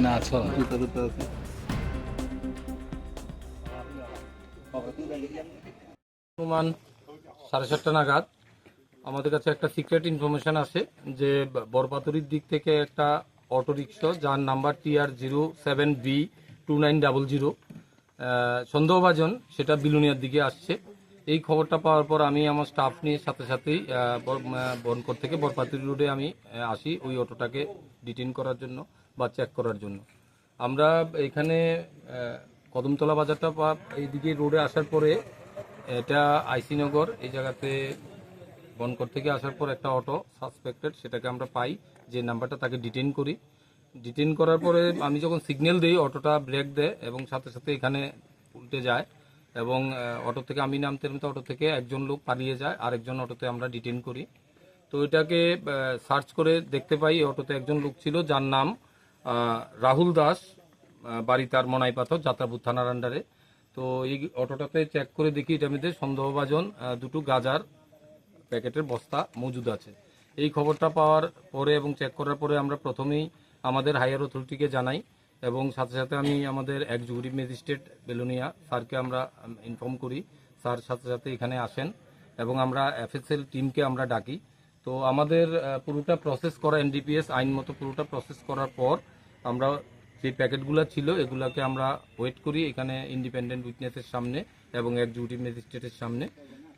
না আছো অনুমান 7:30 নাগাদ আমাদের কাছে একটা সিক্রেট ইনফরমেশন আসে যে বরপাতুরির দিক থেকে একটা অটোরিকশা যার নাম্বার TR07B2900 সন্দেহভাজন সেটা বিলুনিয়ার দিকে আসছে। এই খবরটা পাওয়ার পর আমি আমার স্টাফ নিয়ে সাথে সাথেই বনকর থেকে বরপাতুরি রোডে আমি আসি ওই অটোটাকে ডিটেইন করার জন্য বা চেক করার জন্য। আমরা এখানে কদমতলা বাজারটা বা এইদিকে রোডে আসার পরে এটা আইসিনগর এই জায়গাতে বনকর থেকে আসার পর একটা অটো সাসপেক্টেড সেটাকে আমরা পাই, যে নাম্বারটা তাকে ডিটেইন করি। ডিটেইন করার পরে আমি যখন সিগন্যাল দিই অটোটা ব্রেক দেয় এবং সাথে সাথে এখানে উল্টে যায় এবং অটো থেকে আমি নামতে নামতে অটো থেকে একজন লোক পালিয়ে যায়, আরেকজন অটোতে আমরা ডিটেইন করি। তো এটাকে সার্চ করে দেখতে পাই এই অটোতে একজন লোক ছিল যার নাম রাহুল দাস, বাড়ি তার মনাইপাথর, যাত্রাপুর থানার আন্ডারে। তো এই অটোটাতে চেক করে দেখি এটার মধ্যে সন্দেহভাজন দুটো গাঁজার প্যাকেটের বস্তা মজুদ আছে। এই খবরটা পাওয়ার পরে এবং চেক করার পরে আমরা প্রথমেই আমাদের হায়ার অথরিটিকে জানাই এবং সাথে সাথে আমি আমাদের এক্সিকিউটিভ ম্যাজিস্ট্রেট বেলুনিয়া স্যারকে আমরা ইনফর্ম করি। স্যার সাথে সাথে এখানে আসেন এবং আমরা এফএসএল টিমকে আমরা ডাকি। তো আমাদের পুরোটা প্রসেস করা এনডিপিএস আইন মতো পুরোটা প্রসেস করার পর আমরা যে প্যাকেটগুলো ছিল এগুলাকে আমরা ওয়েট করি এখানে ইন্ডিপেন্ডেন্ট উইটনেসের সামনে এবং এক্সিকিউটিভ ম্যাজিস্ট্রেটের সামনে।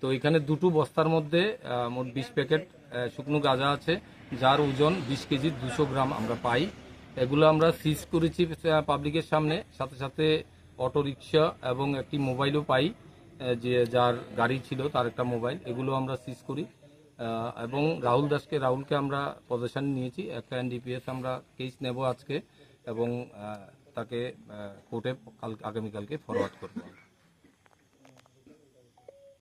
তো এখানে দুটো বস্তার মধ্যে মোট 20 প্যাকেট শুকনো গাঁজা আছে যার ওজন 20 কেজি 200 গ্রাম আমরা পাই। এগুলো আমরা সিজ করেছি পাবলিকের সামনে, সাথে সাথে অটো রিক্সা এবং একটি মোবাইলও পাই, যে যার গাড়ি ছিল তার একটা মোবাইল, এগুলো আমরা সিজ করি এবং রাহুলকে আমরা পজিশন নিয়েছি। একটা এনডিপিএস আমরা কেস নেব আজকে এবং তাকে কোর্টে আগামীকালকে ফরওয়ার্ড করবো।